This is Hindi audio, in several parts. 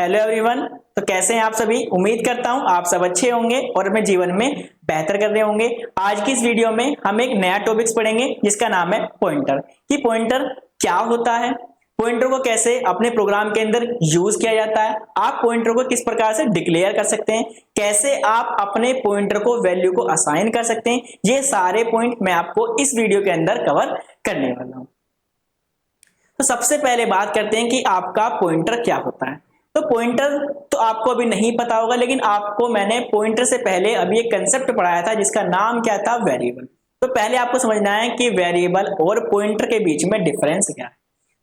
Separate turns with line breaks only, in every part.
Hello everyone. तो कैसे हैं आप सभी? उम्मीद करता हूं आप सब अच्छे होंगे और अपने जीवन में बेहतर कर रहे होंगे। आज की इस वीडियो में हम एक नया टॉपिक्स पढ़ेंगे जिसका नाम है पॉइंटर। कि पॉइंटर क्या होता है, पॉइंटर को कैसे अपने प्रोग्राम के अंदर यूज किया जाता है, आप पॉइंटर को किस प्रकार से डिक्लेयर कर सकते हैं, कैसे आप अपने पॉइंटर को वैल्यू को असाइन कर सकते हैं, ये सारे पॉइंट मैं आपको इस वीडियो के अंदर कवर करने वाला हूं। तो सबसे पहले बात करते हैं कि आपका पॉइंटर क्या होता है। तो पॉइंटर तो आपको अभी नहीं पता होगा, लेकिन आपको मैंने पॉइंटर से पहले अभी एक कंसेप्ट पढ़ाया था जिसका नाम क्या था, वेरिएबल। तो पहले आपको समझना है कि वेरिएबल और पॉइंटर के बीच में डिफरेंस क्या है।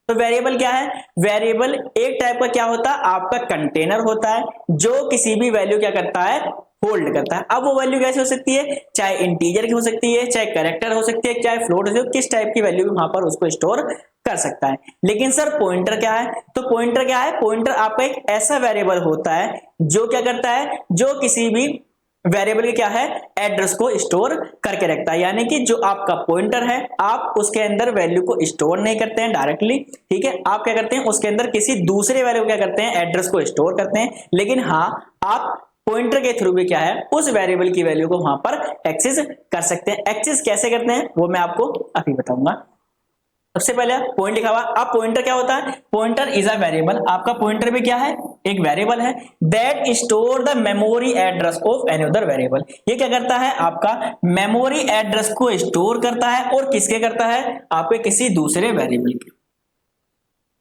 तो वेरिएबल क्या है? वेरिएबल एक टाइप का क्या होता है, आपका कंटेनर होता है जो किसी भी वैल्यू क्या करता है, होल्ड करता है। अब वो वैल्यू कैसे हो सकती है, चाहे इंटीजर की हो सकती है, चाहे कैरेक्टर हो सकती है, चाहे फ्लोट हो सकती है, किस टाइप की वैल्यू वहां पर उसको स्टोर कर सकता है। लेकिन सर पॉइंटर क्या है? तो पॉइंटर क्या है, पॉइंटर आपका एक ऐसा वेरिएबल होता है जो क्या करता है, जो किसी भी वेरिएबल के क्या है, एड्रेस को स्टोर करके रखता है। यानी कि जो आपका पॉइंटर है आप उसके अंदर वैल्यू को स्टोर नहीं करते हैं डायरेक्टली, ठीक है, आप क्या करते हैं उसके अंदर किसी दूसरे वैल्यू को क्या करते हैं, एड्रेस को स्टोर करते हैं। लेकिन हाँ, आप पॉइंटर के थ्रू भी क्या है, उस वेरिएबल की वैल्यू को वहां पर एक्सेस कर सकते हैं। एक्सेस कैसे करते हैं वो मैं आपको अभी बताऊंगा। सबसे पहले पॉइंट लिखा हुआ। अब पॉइंटर क्या होता है, पॉइंटर इज अ वेरिएबल। आपका पॉइंटर भी क्या है, एक वेरिएबल है that store the memory address of any other variable. ये क्या करता है, आपका मेमोरी एड्रेस को स्टोर करता है। और किसके करता है, आपके किसी दूसरे वेरिएबल के।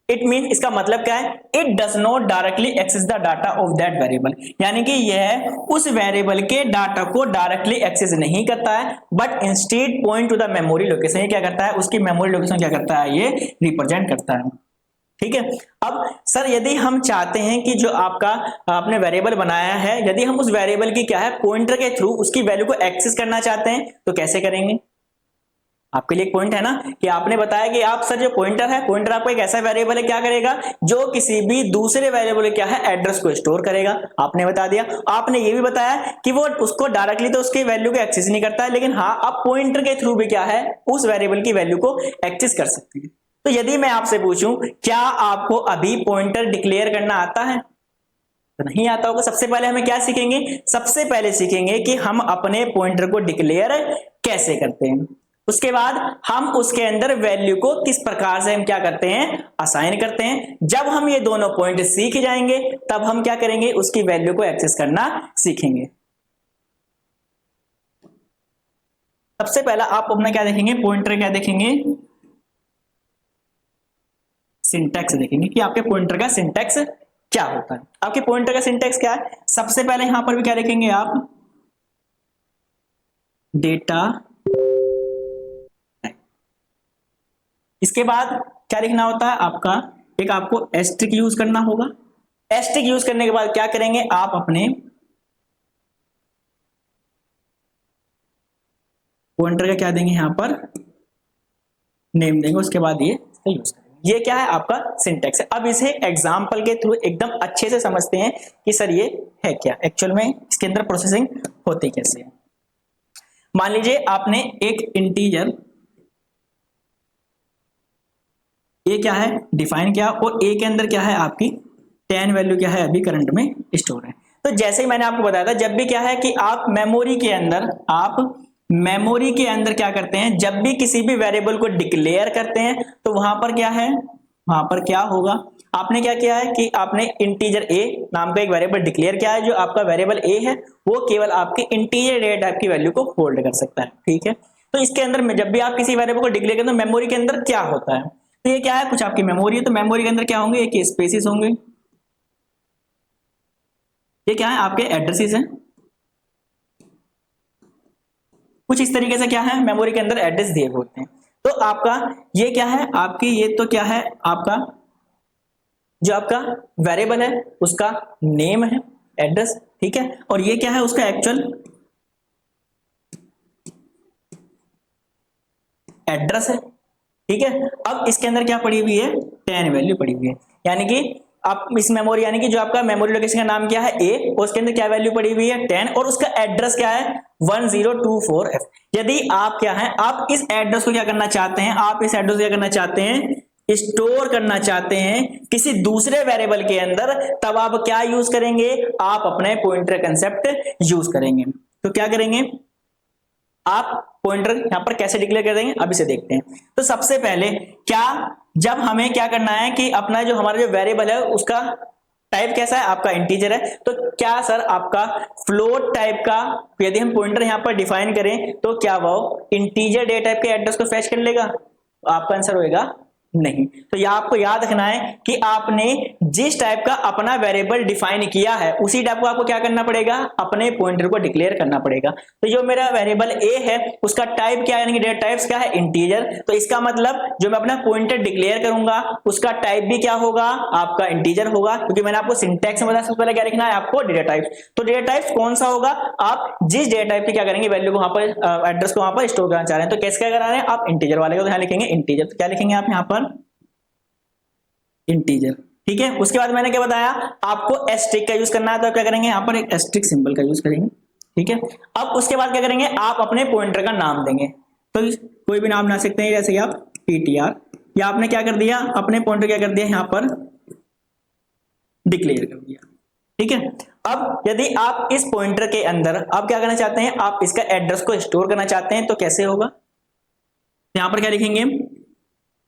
इट मीन, इसका मतलब क्या है, it does not directly access the data of that variable. यानी कि यह उस वेरिएबल के डाटा को डायरेक्टली एक्सेस नहीं करता है, but instead point two the memory location. ये क्या करता है, उसकी मेमोरी लोकेशन क्या करता है, ये रिप्रेजेंट करता है। ठीक है। अब सर यदि हम चाहते हैं कि जो आपका आपने वेरिएबल बनाया है, यदि हम उस वेरिएबल की क्या है, पॉइंटर के थ्रू उसकी वैल्यू को एक्सेस करना चाहते हैं तो कैसे करेंगे? आपके लिए एक पॉइंट है ना कि आपने बताया कि आप सर जो पॉइंटर है, पॉइंटर आपको एक ऐसा वेरिएबल है क्या करेगा, जो किसी भी दूसरे वेरिएबल क्या है, एड्रेस को स्टोर करेगा। आपने बता दिया। आपने ये भी बताया कि वो उसको डायरेक्टली तो उसकी वैल्यू को एक्सेस नहीं करता है, लेकिन हाँ आप पॉइंटर के थ्रू भी क्या है, उस वेरिएबल की वैल्यू को एक्सेस कर सकते हैं। तो यदि मैं आपसे पूछूं क्या आपको अभी पॉइंटर डिक्लेयर करना आता है, तो नहीं आता होगा। सबसे पहले हमें क्या सीखेंगे, सबसे पहले सीखेंगे कि हम अपने पॉइंटर को डिक्लेयर कैसे करते हैं। उसके बाद हम उसके अंदर वैल्यू को किस प्रकार से हम क्या करते हैं, असाइन करते हैं। जब हम ये दोनों पॉइंट सीख जाएंगे तब हम क्या करेंगे, उसकी वैल्यू को एक्सेस करना सीखेंगे। सबसे पहला आप अपना क्या देखेंगे, पॉइंटर क्या देखेंगे, सिंटैक्स देखेंगे कि आपके पॉइंटर का सिंटैक्स क्या होता है। आपके पॉइंटर का सिंटैक्स क्या है, सबसे पहले यहां पर भी क्या देखेंगे आप, डेटा। इसके बाद क्या लिखना होता है आपका, एक आपको एस्ट्रिक यूज करना होगा। एस्ट्रिक यूज करने के बाद क्या करेंगे, आप अपने पॉइंटर का क्या देंगे, यहां पर नेम देंगे। उसके बाद ये यूज करेंगे। ये क्या है, आपका सिंटैक्स है। अब इसे एग्जांपल के थ्रू एकदम अच्छे से समझते हैं कि सर ये है क्या, एक्चुअल में इसके अंदर प्रोसेसिंग होती कैसे है। मान लीजिए आपने एक इंटीजर ए क्या है डिफाइन किया, और ए के अंदर क्या है, आपकी 10 वैल्यू क्या है अभी करंट में स्टोर है। तो जैसे ही मैंने आपको बताया था, जब भी क्या है कि आप मेमोरी के अंदर क्या करते हैं, जब भी किसी भी वेरिएबल को डिक्लेयर करते हैं तो वहां पर क्या है, वहां पर क्या होगा, आपने क्या किया है कि आपने इंटीजर ए नाम का एक वेरिएबल डिक्लेयर किया है। जो आपका वेरिएबल ए है वो केवल आपके इंटीजर डेटा टाइप की वैल्यू को होल्ड कर सकता है। ठीक है। तो इसके अंदर में जब भी आप किसी वेरिएबल को डिक्लेयर करते हैं, मेमोरी के अंदर क्या होता है, तो ये क्या है, कुछ आपकी मेमोरी है। तो मेमोरी के अंदर क्या होंगे, एक स्पेसेस होंगे, ये क्या है, आपके एड्रेसेस हैं। कुछ इस तरीके से क्या है, मेमोरी के अंदर एड्रेस दिए होते हैं। तो आपका ये क्या है, आपकी ये तो क्या है, आपका जो आपका वेरिएबल है उसका नेम है, एड्रेस। ठीक है। और ये क्या है, उसका एक्चुअल एड्रेस है। ठीक है। अब इसके अंदर क्या पड़ी हुई है, 10 वैल्यू पड़ी हुई है। यानी कि आप इस मेमोरी, यानी कि जो आपका मेमोरी लोकेशन का नाम क्या है ए, उसके अंदर क्या वैल्यू पड़ी हुई है 10, और उसका एड्रेस क्या है 1024F। यदि आप क्या है, आप इस एड्रेस को क्या करना चाहते हैं, आप इस एड्रेस को क्या करना चाहते हैं, स्टोर करना चाहते हैं किसी दूसरे वेरिएबल के अंदर, तब आप क्या यूज करेंगे, आप अपने पॉइंटर कंसेप्ट यूज करेंगे। तो क्या करेंगे, आप पॉइंटर यहां पर कैसे डिक्लेयर कर देंगे, अब इसे देखते हैं। तो सबसे पहले क्या, जब हमें क्या करना है कि अपना जो हमारा जो वेरिएबल है उसका टाइप कैसा है, आपका इंटीजर है, तो क्या सर आपका फ्लोट टाइप का यदि हम पॉइंटर यहां पर डिफाइन करें तो क्या वो इंटीजर डेटा टाइप के एड्रेस को फेच कर लेगा, आपका आंसर होएगा नहीं। तो यह आपको याद रखना है कि आपने जिस टाइप का अपना वेरिएबल डिफाइन किया है उसी टाइप को आपको क्या करना पड़ेगा, अपने पॉइंटर को डिक्लेयर करना पड़ेगा। तो जो मेरा वेरिएबल ए है उसका टाइप क्या है, यानी कि डेटा टाइप्स क्या है, इंटीजर। तो इसका मतलब जो मैं अपना पॉइंटर डिक्लेयर करूंगा उसका टाइप भी क्या होगा, आपका इंटीजर होगा, क्योंकि मैंने आपको सिंटैक्स में बताया सबसे पहले क्या लिखना है आपको, डेटा टाइप्स। तो डेटा टाइप्स कौन सा होगा, आप जिस डेटा टाइप की क्या करेंगे वैल्यू को वहां पर एड्रेस को वहां पर स्टोर करना चाह रहे हैं, तो कैसे क्या करा रहे हैं आप, इंटीजर वाले को, तो यहां लिखेंगे इंटीजर। तो क्या लिखेंगे आप यहां पर, इंटीजर। ठीक है, उसके बाद मैंने क्या बताया, आपको एस्ट्रिक का यूज करना है, तो क्या करेंगे यहाँ पर एक एस्ट्रिक सिंबल का यूज करेंगे। ठीक है, अब उसके बाद क्या करेंगे, आप अपने पॉइंटर का नाम देंगे। तो कोई भी नाम बना सकते हैं, जैसे कि आप पीटीआर, या आपने क्या कर दिया, अपने पॉइंटर क्या कर दिया यहाँ पर डिक्लेयर कर दिया। ठीक है, अब यदि आप इस पॉइंटर के अंदर आप क्या करना चाहते हैं, आप इसका एड्रेस को स्टोर करना चाहते हैं, तो कैसे होगा, यहां पर क्या लिखेंगे,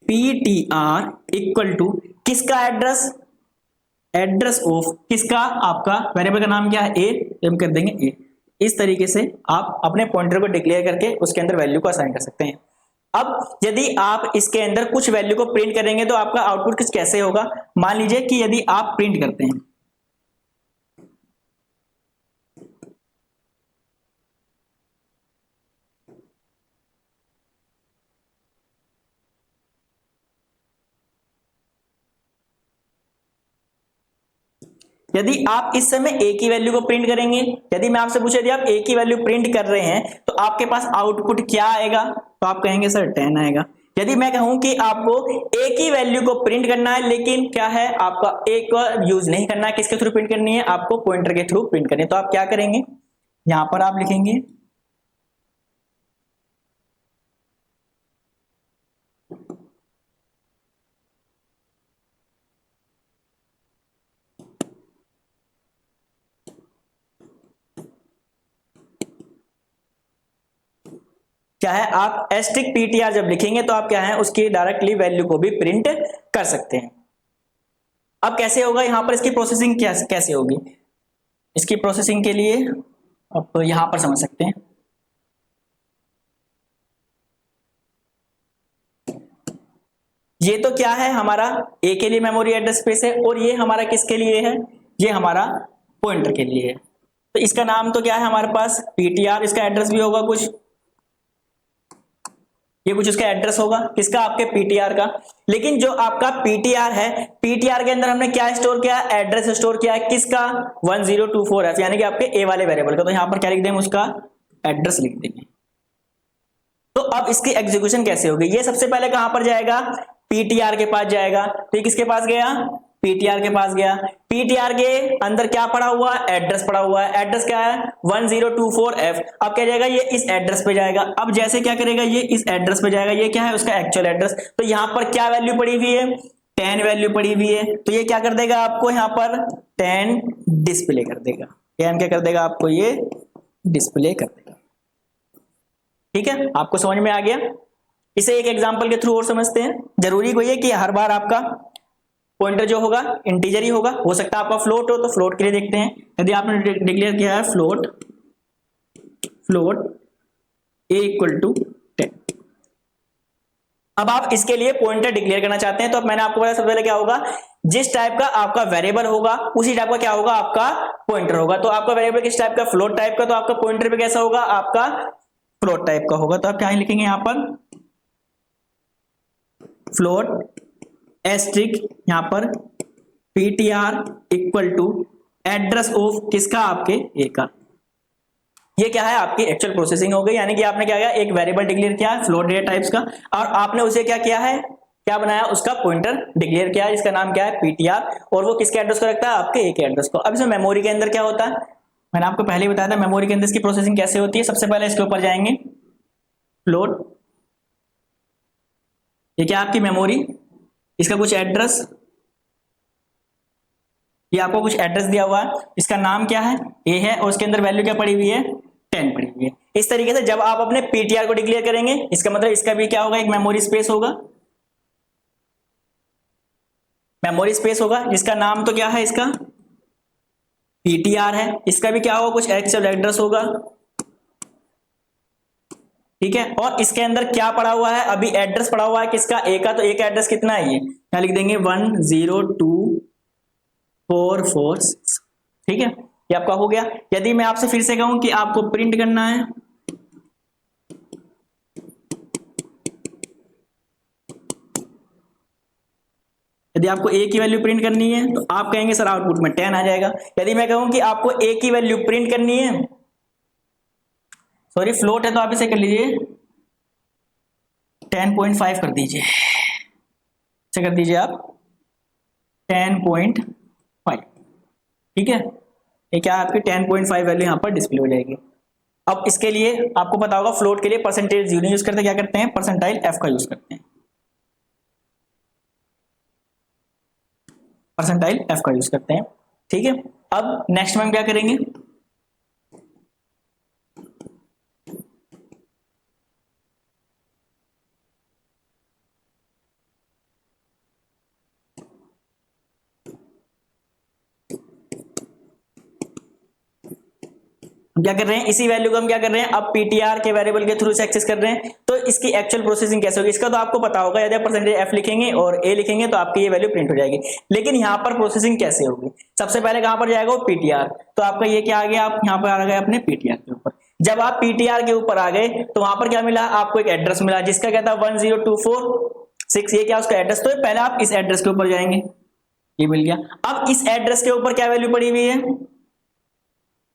ptr इक्वल टू किसका एड्रेस, एड्रेस ऑफ किसका, आपका वेरिएबल का नाम क्या है ए, हम कर देंगे ए। इस तरीके से आप अपने पॉइंटर को डिक्लेयर करके उसके अंदर वैल्यू को असाइन कर सकते हैं। अब यदि आप इसके अंदर कुछ वैल्यू को प्रिंट करेंगे तो आपका आउटपुट किस कैसे होगा, मान लीजिए कि यदि आप प्रिंट करते हैं, यदि आप इस समय ए की वैल्यू को प्रिंट करेंगे, यदि मैं आपसे पूछे यदि आप ए की वैल्यू प्रिंट कर रहे हैं तो आपके पास आउटपुट क्या आएगा, तो आप कहेंगे सर 10 आएगा। यदि मैं कहूं कि आपको ए की वैल्यू को प्रिंट करना है लेकिन क्या है, आपका ए को यूज नहीं करना है, किसके थ्रू प्रिंट करनी है, आपको पॉइंटर के थ्रू प्रिंट करनी है, तो आप क्या करेंगे, यहां पर आप लिखेंगे क्या है, आप एस्ट्रिक पीटीआर जब लिखेंगे तो आप क्या है उसकी डायरेक्टली वैल्यू को भी प्रिंट कर सकते हैं। अब कैसे होगा, यहां पर इसकी प्रोसेसिंग कैसे होगी, इसकी प्रोसेसिंग के लिए आप यहां पर समझ सकते हैं। ये तो क्या है, हमारा ए के लिए मेमोरी एड्रेस स्पेस है, और ये हमारा किसके लिए है, ये हमारा पॉइंटर के लिए है। तो इसका नाम तो क्या है हमारे पास पीटीआर, इसका एड्रेस भी होगा कुछ, ये कुछ उसका एड्रेस होगा किसका, आपके पीटीआर का। लेकिन जो आपका पीटीआर है, पीटीआर के अंदर हमने क्या स्टोर किया, एड्रेस स्टोर किया है किसका, 1024F, यानी कि आपके ए वाले वेरिएबल का। तो यहां पर क्या लिख देंगे, उसका एड्रेस लिख देंगे। तो अब इसकी एग्जीक्यूशन कैसे होगी, ये सबसे पहले कहां पर जाएगा, पीटीआर के पास जाएगा। तो ये किसके पास गया, पीटीआर के पास गया। पीटीआर के अंदर क्या पड़ा हुआ है, एड्रेस पड़ा हुआ है, एड्रेस क्या है 1024F। अब क्या जाएगा, ये इस एड्रेस पे जाएगा। अब जैसे क्या करेगा, ये इस एड्रेस पे जाएगा, ये क्या है उसका एक्चुअल एड्रेस। तो यहां पर क्या वैल्यू पड़ी हुई है, 10 वैल्यू पड़ी हुई है, तो ये क्या कर देगा आपको यहां पर 10 डिस्प्ले कर देगा, क्या कर देगा आपको, ये डिस्प्ले कर देगा। ठीक है, आपको समझ में आ गया। इसे एक एग्जांपल के थ्रू और समझते हैं। जरूरी कोई है कि हर बार आपका पॉइंटर जो होगा इंटीजर ही होगा, हो सकता है आपका फ्लोट हो, तो फ्लोट के लिए देखते हैं। यदि आपने डिक्लेयर किया है फ्लोट ए इक्वल टू 10, अब आप इसके लिए पॉइंटर डिक्लेयर करना चाहते हैं, तो अब मैंने आपको बताया सबसे पहले क्या होगा, जिस टाइप का आपका वेरिएबल होगा उसी टाइप का क्या होगा, आपका पॉइंटर होगा। तो आपका वेरिएबल किस टाइप का, फ्लोट टाइप का, तो आपका पॉइंटर पे कैसा होगा, आपका फ्लोट टाइप का होगा। तो आप क्या लिखेंगे यहां पर, फ्लोट एस्ट्रिक यहां पर ptr equal to address of किसका, आपके ए का। ये क्या है, आपकी एक्चुअल प्रोसेसिंग हो गई, यानी कि आपने क्या किया, एक वेरिएबल डिक्लेयर किया है फ्लोट डेटा टाइप्स का, और आपने उसे क्या किया है, क्या बनाया, उसका पॉइंटर डिक्लेयर किया है जिसका नाम क्या है ptr, और वो किसके एड्रेस को रखता है, आपके ए के एड्रेस को। अब इसमें मेमोरी के अंदर क्या होता है, मैंने आपको पहले ही बताया था मेमोरी के अंदर इसकी प्रोसेसिंग कैसे होती है। सबसे पहले इसके ऊपर जाएंगे, फ्लोट, ये क्या आपकी मेमोरी, इसका कुछ एड्रेस, ये आपको कुछ एड्रेस दिया हुआ है, इसका नाम क्या है, ए है, और उसके अंदर वैल्यू क्या पड़ी हुई है, 10 पड़ी हुई है। इस तरीके से जब आप अपने पीटीआर को डिक्लेयर करेंगे, इसका मतलब इसका भी क्या होगा, एक मेमोरी स्पेस होगा, मेमोरी स्पेस होगा, जिसका नाम तो क्या है, इसका पीटीआर है, इसका भी क्या होगा, कुछ एक्चुअल एड्रेस होगा, ठीक है। और इसके अंदर क्या पड़ा हुआ है, अभी एड्रेस पड़ा हुआ है किसका, ए का, तो ए का एड्रेस कितना है, ये क्या लिख देंगे, 102446, ठीक है, ये आपका हो गया। यदि मैं आपसे फिर से कहूं कि आपको प्रिंट करना है, यदि आपको ए की वैल्यू प्रिंट करनी है तो आप कहेंगे सर आउटपुट में 10 आ जाएगा। यदि मैं कहूं कि आपको ए की वैल्यू प्रिंट करनी है, सॉरी फ्लोट है तो आप इसे कर लीजिए 10.5 कर दीजिए, इसे कर दीजिए आप 10.5, ठीक है, ये क्या आपकी 10.5 वैल्यू यहां पर डिस्प्ले हो जाएगी। अब इसके लिए आपको पता होगा फ्लोट के लिए परसेंटेज यूनिट यूज करते हैं, क्या करते हैं, परसेंटाइल एफ का यूज करते हैं, परसेंटाइल एफ का यूज करते हैं, ठीक है। अब नेक्स्ट में हम क्या करेंगे, हम क्या कर रहे हैं, इसी वैल्यू को हम क्या कर रहे हैं, अब पीटीआर के वेरिएबल के थ्रू से एक्सेस कर रहे हैं, तो इसकी एक्चुअल प्रोसेसिंग कैसे होगी, इसका तो आपको पता होगा, यदि आप परसेंटेज एफ लिखेंगे और ए लिखेंगे तो आपकी ये वैल्यू प्रिंट हो जाएगी। लेकिन यहाँ पर प्रोसेसिंग कैसे होगी, सबसे पहले कहां पर जाएगा, पीटीआर, तो आपका ये क्या आ गया, आप यहाँ पर आ गए अपने पीटीआर के ऊपर। जब आप पीटीआर के ऊपर आ गए तो वहां पर क्या मिला, आपको एक एड्रेस मिला जिसका क्या था 10246, ये क्या उसका एड्रेस, तो पहले आप इस एड्रेस के ऊपर जाएंगे, ये मिल गया। अब इस एड्रेस के ऊपर क्या वैल्यू पड़ी हुई है,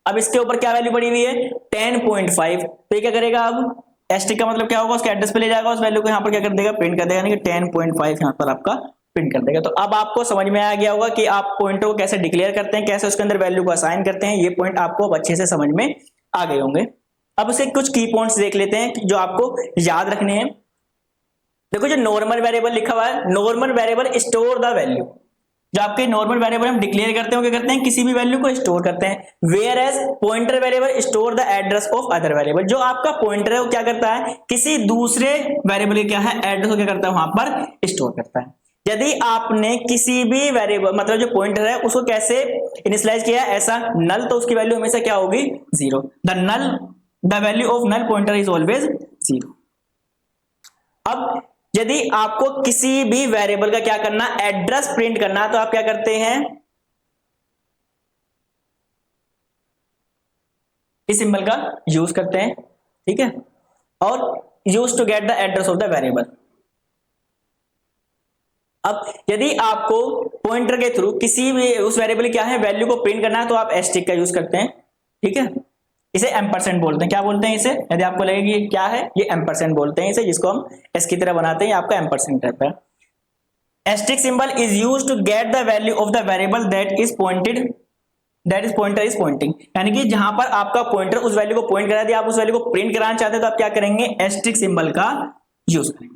अब इसके ऊपर क्या वैल्यू पड़ी हुई है 10.5, तो ये क्या करेगा, अब एस्टिक का मतलब क्या होगा, उसके एड्रेस पे ले जाएगा, उस वैल्यू को यहाँ पर क्या कर देगा, प्रिंट कर देगा, यानी कि 10.5 यहाँ पर आपका प्रिंट कर देगा। तो अब आपको समझ में आ गया होगा कि आप पॉइंटर को कैसे डिक्लेयर करते हैं, कैसे उसके अंदर वैल्यू को असाइन करते हैं, ये पॉइंट आपको अब अच्छे से समझ में आ गए होंगे। अब उसे कुछ की पॉइंट्स देख लेते हैं जो आपको याद रखने हैं। देखो जो नॉर्मल वेरिएबल लिखा हुआ है, normal variable store the value, जो आपके नॉर्मल वेरिएबल हम डिक्लेयर करते हैं, क्या करते हैं, किसी भी वैल्यू को स्टोर करते हैं। Whereas pointer variable store the address of other variable, जो आपका पॉइंटर है वो क्या करता है, किसी दूसरे वेरिएबल के क्या है एड्रेस को क्या करता है वहां पर स्टोर करता है। यदि आपने किसी भी वेरिएबल मतलब जो पॉइंटर है उसको कैसे इनिशियलाइज किया ऐसा नल, तो उसकी वैल्यू हमेशा क्या होगी, 0। The value of null pointer is always 0। अब यदि आपको किसी भी वेरिएबल का क्या करना, एड्रेस प्रिंट करना, तो आप क्या करते हैं, इस सिंबल का यूज करते हैं, ठीक है, और use to get the address of the variable. अब यदि आपको पॉइंटर के थ्रू किसी भी उस वेरिएबल क्या है वैल्यू को प्रिंट करना है तो आप एस्टिक का यूज करते हैं, ठीक है, इसे एम्परसेंड बोलते हैं, क्या बोलते हैं इसे, यदि आपको लगे कि क्या है, ये एम्परसेंड बोलते हैं इसे, जिसको हम एस की तरह बनाते हैं, आपका एम्परसेंड टाइप है। Asterisk symbol is used to get the value of the variable that is pointed, that is pointer is pointing, यानी कि जहां पर आपका पॉइंटर उस वैल्यू को पॉइंट करा दिया, आप उस वैल्यू को प्रिंट कराना चाहते हैं तो आप क्या करेंगे, एस्टिक सिंबल का यूज करेंगे।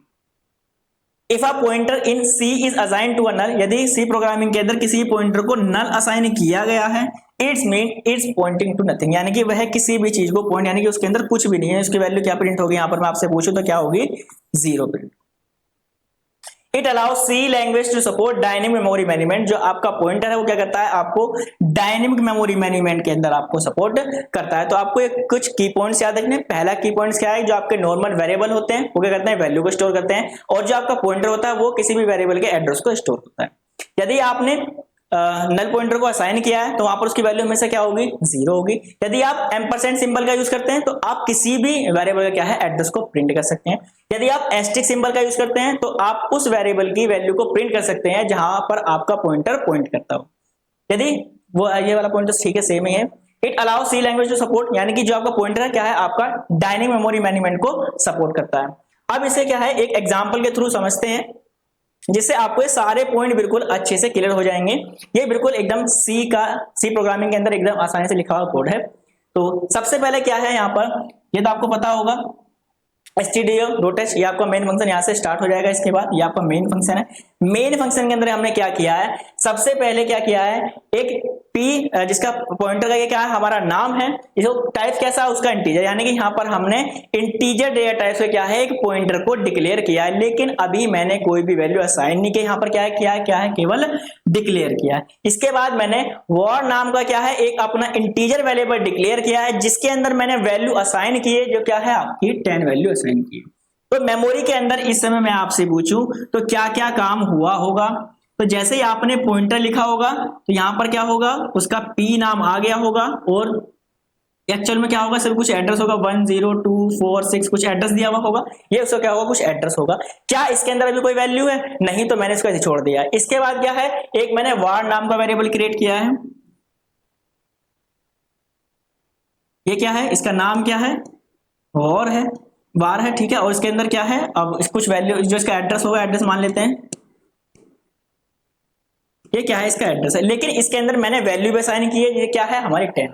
If a pointer in C is assigned to a null, यदि सी प्रोग्रामिंग के अंदर किसी पॉइंटर को नल असाइन किया गया है, it's mean it's pointing to nothing, यानी कि वह किसी भी चीज को पॉइंट, यानी कि उसके अंदर कुछ भी नहीं है, उसकी वैल्यू क्या प्रिंट होगी, यहां पर मैं आपसे पूछूं तो क्या होगी, 0 print. It allows C language to support dynamic memory management, जो आपका पॉइंटर है वो क्या करता है, आपको डायनेमिक मेमोरी मैनेजमेंट के अंदर आपको सपोर्ट करता है। तो आपको एक कुछ की पॉइंट्स याद रखने, पहला की पॉइंट्स क्या है, जो आपके नॉर्मल वेरिएबल होते हैं वो क्या करते हैं, वैल्यू को स्टोर करते हैं, और जो आपका पॉइंटर होता है वो किसी भी वेरिएबल के एड्रेस को स्टोर करता है। यदि आपने नल पॉइंटर को असाइन किया है तो वहां पर उसकी वैल्यू हमेशा क्या होगी, 0 होगी। यदि आप एम्परसेंड सिंबल का यूज करते हैं तो आप किसी भी वेरिएबल का क्या है एड्रेस को प्रिंट कर सकते हैं। यदि आप एस्टिक सिंबल का यूज करते हैं तो आप उस वेरिएबल की वैल्यू को प्रिंट कर सकते हैं जहां पर आपका पॉइंटर पॉइंट करता हो। यदि वो ये वाला पॉइंटर ठीक है सेम ही है। It allow C language to support, यानी कि जो आपका पॉइंटर है क्या है, आपका डायनेमिक मेमोरी मैनेजमेंट को सपोर्ट करता है। अब इसे क्या है एक एग्जांपल के थ्रू समझते हैं, जिससे आपको ये सारे पॉइंट बिल्कुल अच्छे से क्लियर हो जाएंगे। ये बिल्कुल एकदम सी प्रोग्रामिंग के अंदर एकदम आसानी से लिखा हुआ कोड है। तो सबसे पहले क्या है यहाँ पर, ये तो आपको पता होगा stdio.h, ये आपका मेन फंक्शन यहाँ से स्टार्ट हो जाएगा। इसके बाद ये आपका मेन फंक्शन है। मेन फंक्शन के अंदर हमने क्या किया है, सबसे पहले क्या किया है, एक पी जिसका पॉइंटर का ये क्या है, हमारा नाम है, इसको टाइप कैसा, उसका इंटीजर, यानी कि यहाँ पर हमने इंटीजर डेटा टाइप से क्या है, एक पॉइंटर को डिक्लेयर किया है, लेकिन अभी मैंने कोई भी वैल्यू असाइन नहीं किया, यहाँ पर क्या है केवल डिक्लेयर किया है। इसके बाद मैंने वॉर नाम का क्या है, एक अपना इंटीजर वेरिएबल डिक्लेयर किया है, जिसके अंदर मैंने वैल्यू असाइन की है, जो क्या है आपकी 10 वैल्यू असाइन की है। तो मेमोरी के अंदर इस समय मैं आपसे पूछूं तो क्या क्या काम हुआ होगा, तो जैसे ही आपने पॉइंटर लिखा होगा तो यहां पर क्या होगा, उसका पी नाम आ गया होगा, और एक्चुअल में क्या होगा, सिर्फ कुछ एड्रेस होगा 10246 कुछ एड्रेस दिया हुआ होगा, ये उसका क्या होगा, कुछ एड्रेस होगा। क्या इसके अंदर अभी कोई वैल्यू है, नहीं, तो मैंने इसको ऐसे छोड़ दिया। इसके बाद क्या है, एक मैंने वार नाम का वेरिएबल क्रिएट किया है, ये क्या है, इसका नाम क्या है, वॉर है, वार है, ठीक है। और इसके अंदर क्या है, अब कुछ वैल्यू, जो इसका एड्रेस होगा, एड्रेस मान लेते हैं, ये क्या है, इसका एड्रेस है, लेकिन इसके अंदर मैंने वैल्यू भी असाइन की है, ये क्या है हमारी 10।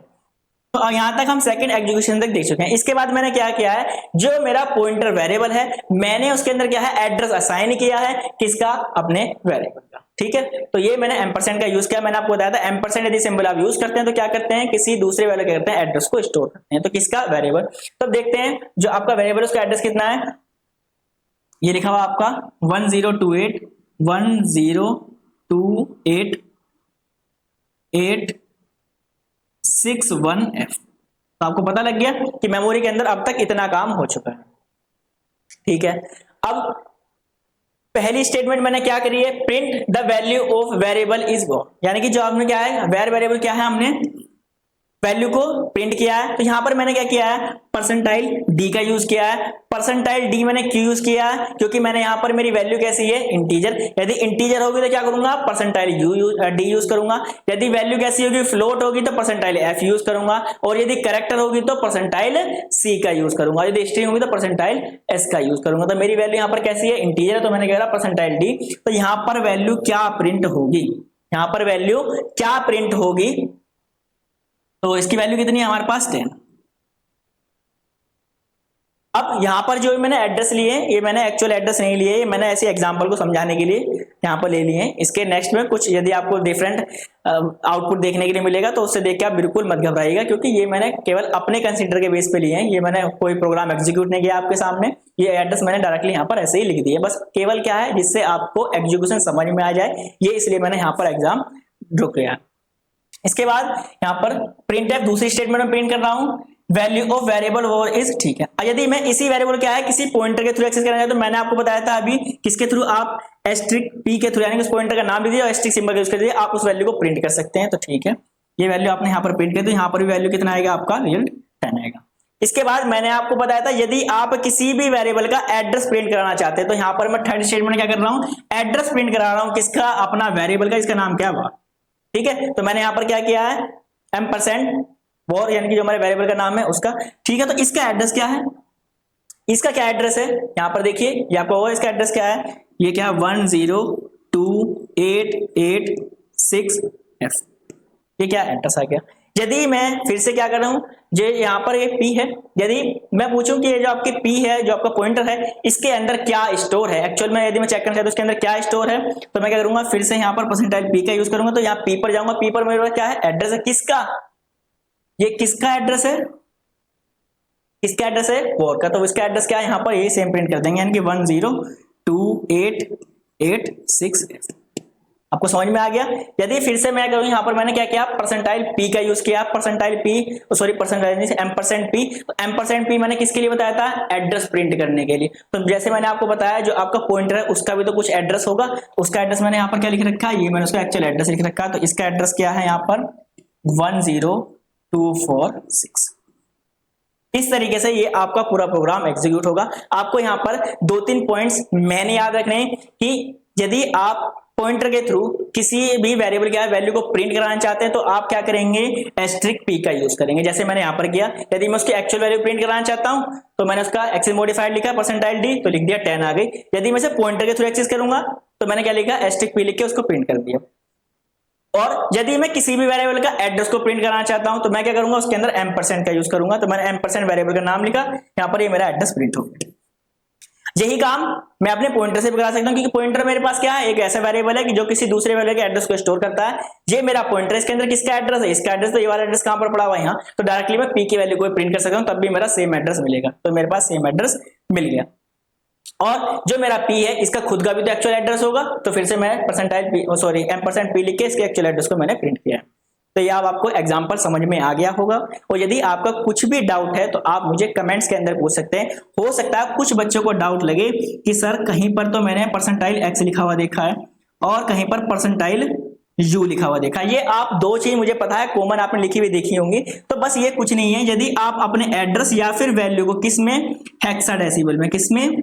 तो यहां तक हम सेकंड एग्जीक्यूशन तक देख चुके हैं। इसके बाद मैंने क्या किया है, जो मेरा पॉइंटर वेरिएबल है, मैंने उसके अंदर क्या है, एड्रेस असाइन किया है, किसका, अपने वेरिएबल का, ठीक है। तो ये मैंने एम्परसेंड का यूज किया, मैंने आपको बताया था एम्परसेंड यदि सिंबल आप यूज करते हैं तो क्या करते हैं, किसी दूसरे वैल्यू क्या करते हैं, एड्रेस को स्टोर करते हैं, तो किसका, वेरिएबल। तो देखते हैं जो आपका वेरिएबल उसका एड्रेस कितना है, ये लिखा हुआ आपका 1028 तो आपको पता लग गया कि मेमोरी के अंदर अब तक इतना काम हो चुका है, ठीक है। अब पहली स्टेटमेंट मैंने क्या करी है, print the value of variable is वो, यानी कि जो आपने क्या है, वेर वेरिएबल क्या है, हमने वैल्यू को प्रिंट किया है। तो यहां पर मैंने क्या किया है, परसेंटाइल डी का यूज किया है। परसेंटाइल डी मैंने क्यों यूज किया है, क्योंकि मैंने यहां पर मेरी वैल्यू कैसी है, इंटीजर, यदि इंटीजर होगी तो क्या करूंगा, परसेंटाइल डी यूज करूंगा, यदि वैल्यू कैसी होगी, फ्लोट होगी तो परसेंटाइल एफ यूज करूंगा, और यदि कैरेक्टर होगी तो परसेंटाइल सी का यूज करूंगा, यदि स्ट्रिंग होगी तो परसेंटाइल एस का यूज करूंगा। तो मेरी वैल्यू यहां पर कैसी है, इंटीजर है, तो मैंने कहा परसेंटाइल डी। तो यहां पर वैल्यू क्या प्रिंट होगी, यहां पर वैल्यू क्या प्रिंट होगी, तो इसकी वैल्यू कितनी है हमारे पास 10। अब यहां पर जो मैंने एड्रेस लिए, ये मैंने एक्चुअल एड्रेस नहीं लिए, मैंने ऐसे एग्जांपल को समझाने के लिए यहां पर ले लिए। इसके नेक्स्ट में कुछ यदि आपको डिफरेंट आउटपुट देखने के लिए मिलेगा तो उससे देख के आप बिल्कुल मत घबराइएगा, क्योंकि ये मैंने केवल अपने कंसीडर के बेस पे लिए हैं, ये मैंने कोई प्रोग्राम एग्जीक्यूट नहीं किया आपके सामने, ये एड्रेस मैंने डायरेक्टली यहाँ पर ऐसे ही लिख दिया, बस केवल क्या है, जिससे आपको एग्जीक्यूशन समझ में आ जाए, ये इसलिए मैंने यहाँ पर एग्जाम ड्रॉ किया। इसके बाद यहाँ पर प्रिंट एफ दूसरी स्टेटमेंट में प्रिंट कर रहा हूं, वैल्यू ऑफ वेरिएबल वो इज, ठीक है। यदि मैं इसी वेरिएबल क्या है, किसी पॉइंटर के थ्रू एक्सेस करना है, तो मैंने आपको बताया था अभी किसके थ्रू, आप एस्ट्रिक पी के थ्रू, यानी कि उस पॉइंटर का नाम दीजिए और एस्ट्रिक सिंबल यूज कर दीजिए, आप उस वैल्यू को प्रिंट कर सकते हैं। तो ठीक है, ये वैल्यू आपने यहाँ पर प्रिंट कर दी, यहाँ पर भी वैल्यू कितना आएगा आपका, रिजल्ट 10 आएगा। इसके बाद मैंने आपको बताया था यदि आप किसी भी वेरिएबल का एड्रेस प्रिंट कराना चाहते हैं, तो यहाँ पर मैं थर्ड स्टेटमेंट क्या कर रहा हूँ, एड्रेस प्रिंट करा रहा हूँ, किसका, अपना वेरिएबल का, इसका नाम क्या हुआ, ठीक है। तो मैंने यहां पर क्या किया है, एम्परसेंड वॉर, यानी कि जो हमारे वेरिएबल का नाम है उसका, ठीक है। तो इसका एड्रेस क्या है, इसका क्या एड्रेस है, यहां पर देखिए ये आपको होगा, इसका एड्रेस क्या है, ये क्या है 1028886F, ये क्या एड्रेस आ गया। यदि मैं फिर से क्या कर रहा हूं, जो यहाँ पर ये P है, यदि मैं पूछूं कि ये जो आपके P है, जो आपका पॉइंटर है, इसके अंदर क्या स्टोर है, एक्चुअल में यदि मैं चेक करना चाहता हूं उसके अंदर क्या स्टोर है, तो मैं क्या करूंगा, फिर से यहाँ पर परसेंटाइल P का यूज करूंगा। तो यहाँ P पर जाऊंगा, P पर मेरे पास क्या है, एड्रेस है, किसका, ये किसका एड्रेस है, किसका एड्रेस है, वॉर का। तो इसका एड्रेस क्या है, यहाँ पर ये सेम प्रिंट कर देंगे, यानी कि 1028886F। आपको समझ में आ गया। यदि फिर से मैं करूं, यहाँ पर मैंने क्या किया, परसेंटाइल पी का यूज किया, percentile P, sorry percentile ampersand P. तो एम्परसेंड पी मैंने किसके लिए बताया था, एड्रेस प्रिंट करने के लिए। तो जैसे मैंने आपको बताया जो आपका पॉइंटर है उसका भी तो कुछ एड्रेस होगा, उसका एड्रेस मैंने यहाँ पर क्या लिख रखा है, ये मैंने उसका एक्चुअल एड्रेस लिख रखा है। तो इसका एड्रेस क्या है, यहाँ पर 10246। इस तरीके से ये आपका पूरा प्रोग्राम एग्जीक्यूट होगा। आपको यहाँ पर 2-3 पॉइंट्स मैंने याद रखने हैं कि यदि आप पॉइंटर के थ्रू किसी भी वेरिएबल क्या वैल्यू को प्रिंट कराना चाहते हैं तो आप क्या करेंगे, एस्ट्रिक पी का यूज करेंगे, जैसे मैंने यहाँ पर किया। यदि मैं उसकी एक्चुअल वैल्यू प्रिंट कराना चाहता हूं तो मैंने उसका एक्सेस मॉडिफाइड लिखा, परसेंटाइल डी, तो लिख दिया 10 आ गई। यदि मैं इसे पॉइंटर के थ्रू एक्सेस करूंगा तो मैंने क्या लिखा, एस्ट्रिक पी लिख के उसको प्रिंट कर दिया। और यदि मैं किसी भी वेरिएबल का एड्रेस को प्रिंट कराना चाहता हूं तो मैं क्या करूंगा, उसके अंदर एम्परसेंड का यूज करूंगा। तो मैंने एम्परसेंड वेरिएबल का नाम लिखा, यहाँ पर ये मेरा एड्रेस प्रिंट हो गया। यही काम मैं अपने पॉइंटर से भी करा सकता हूं, क्योंकि पॉइंटर मेरे पास क्या है, एक ऐसा वेरिएबल है कि जो किसी दूसरे वेरिएबल के एड्रेस को स्टोर करता है। ये मेरा पॉइंटर है, इसके अंदर किसका एड्रेस है, इसका एड्रेस, तो ये वाला एड्रेस कहां पर पड़ा हुआ है यहाँ, तो डायरेक्टली मैं पी की वैल्यू को प्रिंट कर सकता हूं, तब भी मेरा सेम एड्रेस मिलेगा। तो मेरे पास सेम एड्रेस मिल गया। और जो मेरा p है इसका खुद का भी तो एक्चुअल एड्रेस होगा, तो फिर से मैं %p लिख के इसके एक्चुअल एड्रेस को मैंने प्रिंट किया। तो ये आपको एग्जांपल समझ में आ गया होगा। और यदि आपका कुछ भी डाउट है तो आप मुझे कमेंट्स के अंदर पूछ सकते हैं। हो सकता है कुछ बच्चों को डाउट लगे कि सर कहीं पर तो मैंने %x लिखा हुआ देखा है और कहीं पर %u लिखा हुआ देखा है। ये आप दो चीज मुझे पता है कॉमन आपने लिखी हुई देखी होंगी। तो बस ये कुछ नहीं है, यदि आप अपने एड्रेस या फिर वैल्यू को किस में, हेक्साडेसिमल में, किस में,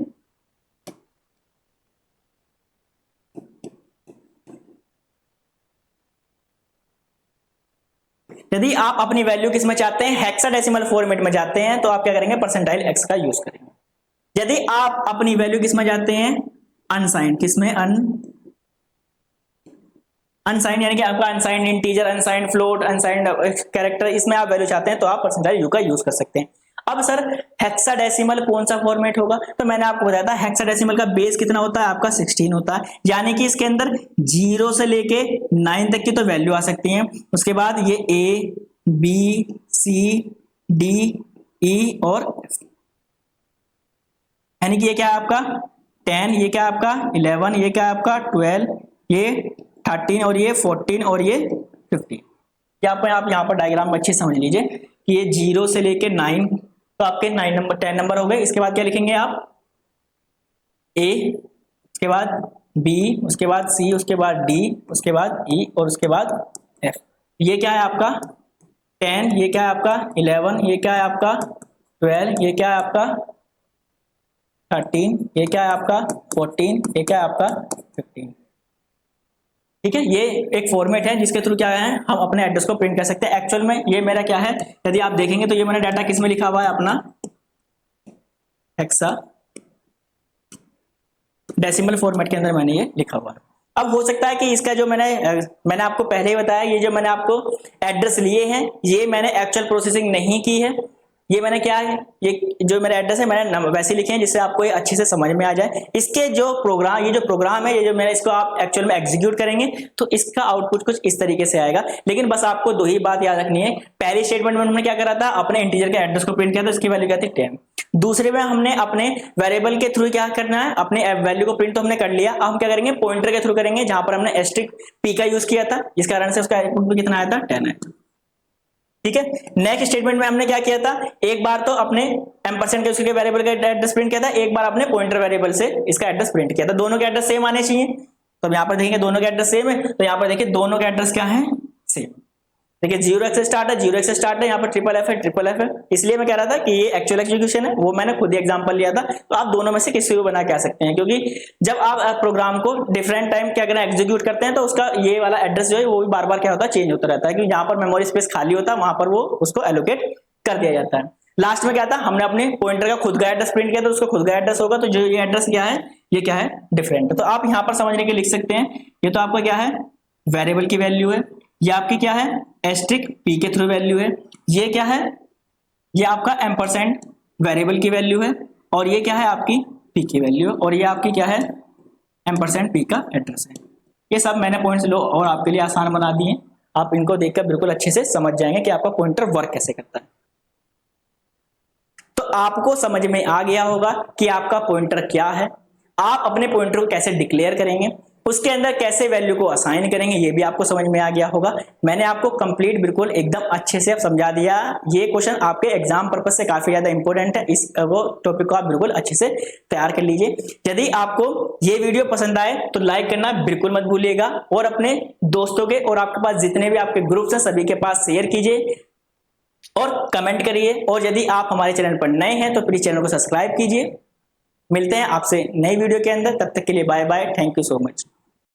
यदि आप अपनी वैल्यू किस में चाहते हैं, हेक्साडेसिमल फॉर्मेट में जाते हैं, तो आप क्या करेंगे, %x का यूज करेंगे। यदि आप अपनी वैल्यू किस में जाते हैं, अनसाइंड, किस में, अनसाइंड यानी कि आपका unsigned integer, unsigned float, unsigned character, इसमें आप वैल्यू चाहते हैं तो आप %u का यूज कर सकते हैं। अब सर हेक्साडेसिमल कौन सा फॉर्मेट होगा, तो मैंने आपको बताया था हेक्साडेसिमल का बेस कितना होता है, आपका 16 होता है, यानी कि इसके अंदर 0 से लेके 9 तक की तो वैल्यू आ सकती हैं। उसके बाद ये A, B, C, D, E और F, यानी कि ये क्या है आपका 10, ये क्या है आपका 11, ये क्या है आपका 12, ये 13 और ये 14 और ये 15। क्या आप यहाँ पर डायग्राम में अच्छी समझ लीजिए कि ये 0 से लेके 9, तो आपके 10 नंबर हो गए। इसके बाद क्या लिखेंगे आप, A, उसके बाद B, उसके बाद C, उसके बाद D, उसके बाद E और उसके बाद F। ये क्या है आपका 10, ये क्या है आपका 11, ये क्या है आपका 12, ये क्या है आपका 13, ये क्या है आपका 14, ये क्या है आपका 15। ठीक है, ये एक फॉर्मेट है जिसके थ्रू क्या है हम अपने एड्रेस को प्रिंट कर सकते हैं। एक्चुअल में ये मेरा क्या है, यदि आप देखेंगे तो ये मैंने डाटा किस में लिखा हुआ है, अपना हेक्साडेसिमल फॉर्मेट के अंदर मैंने ये लिखा हुआ है। अब हो सकता है कि इसका जो मैंने आपको पहले ही बताया, ये जो मैंने आपको एड्रेस लिए हैं ये मैंने एक्चुअल प्रोसेसिंग नहीं की है, ये मैंने क्या है, ये जो मेरा एड्रेस है मैंने वैसे लिखे हैं जिससे आपको ये अच्छे से समझ में आ जाए। इसके जो प्रोग्राम, ये जो प्रोग्राम है, ये जो मैंने इसको आप एक्चुअल में एग्जीक्यूट करेंगे तो इसका आउटपुट कुछ इस तरीके से आएगा। लेकिन बस आपको दो ही बात याद रखनी है। पहली स्टेटमेंट में हमने क्या करा था, अपने इंटीजर के एड्रेस को प्रिंट किया था, इसकी वैल्यू क्या थी 10। दूसरे में हमने अपने वेरिएबल के थ्रू क्या करना है, अपने वैल्यू को प्रिंट तो हमने कर लिया, अब हम क्या करेंगे, पॉइंटर के थ्रू करेंगे, जहां पर हमने *p का यूज किया था, इस कारण से उसका आउटपुट भी कितना आया था 10 आया। ठीक है, नेक्स्ट स्टेटमेंट में हमने क्या किया था, एक बार तो अपने एम्परसेंड के उसके वेरिएबल का एड्रेस प्रिंट किया था, एक बार अपने पॉइंटर वेरिएबल से इसका एड्रेस प्रिंट किया था। दोनों के एड्रेस सेम आने चाहिए, तो यहाँ पर देखेंगे दोनों के एड्रेस सेम है, तो यहाँ पर देखिए दोनों के एड्रेस क्या है, सेम। देखिए 0x से स्टार्ट है, 0x से स्टार्ट है, यहाँ पर FFF है, FFF है। इसलिए मैं कह रहा था कि ये एक्चुअल एग्जीक्यूशन है, वो मैंने खुद ही एग्जांपल लिया था। तो आप दोनों में से किसी को बना के आ सकते हैं, क्योंकि जब आप प्रोग्राम को डिफरेंट टाइम क्या करना एग्जीक्यूट करते हैं तो उसका ये वाला एड्रेस जो है वो भी बार बार क्या होता है, चेंज होता रहता है, क्योंकि जहां पर मेमोरी स्पेस खाली होता है वहां पर वो उसको एलोकेट कर दिया जाता है। लास्ट में क्या था, हमने अपने पॉइंटर का खुद का एड्रेस प्रिंट किया, तो उसका खुद का एड्रेस होगा, तो जो ये एड्रेस क्या है, ये क्या है, डिफरेंट। तो आप यहाँ पर समझने के लिख सकते हैं, ये तो आपका क्या है, वेरिएबल की वैल्यू है, ये आपकी क्या है, *p के थ्रू वैल्यू है, ये क्या है, ये आपका एम्परसेंड वेरिएबल की वैल्यू है, और ये क्या है आपकी p की वैल्यू है, और ये आपकी क्या है, एम्परसेंड p का एड्रेस है। ये सब मैंने पॉइंट्स लो और आपके लिए आसान बना दिए, आप इनको देखकर बिल्कुल अच्छे से समझ जाएंगे कि आपका पॉइंटर वर्क कैसे करता है। तो आपको समझ में आ गया होगा कि आपका पॉइंटर क्या है, आप अपने पॉइंटर को कैसे डिक्लेयर करेंगे, उसके अंदर कैसे वैल्यू को असाइन करेंगे, ये भी आपको समझ में आ गया होगा। मैंने आपको कंप्लीट बिल्कुल एकदम अच्छे से समझा दिया। ये क्वेश्चन आपके एग्जाम पर्पज से काफी ज्यादा इंपॉर्टेंट है, इस वो टॉपिक को आप बिल्कुल अच्छे से तैयार कर लीजिए। यदि आपको ये वीडियो पसंद आए तो लाइक करना बिल्कुल मत भूलिएगा, और अपने दोस्तों के और आपके पास जितने भी आपके ग्रुप्स हैं सभी के पास शेयर कीजिए और कमेंट करिए। और यदि आप हमारे चैनल पर नए हैं तो प्लीज चैनल को सब्सक्राइब कीजिए। मिलते हैं आपसे नई वीडियो के अंदर, तब तक के लिए bye bye, thank you so much.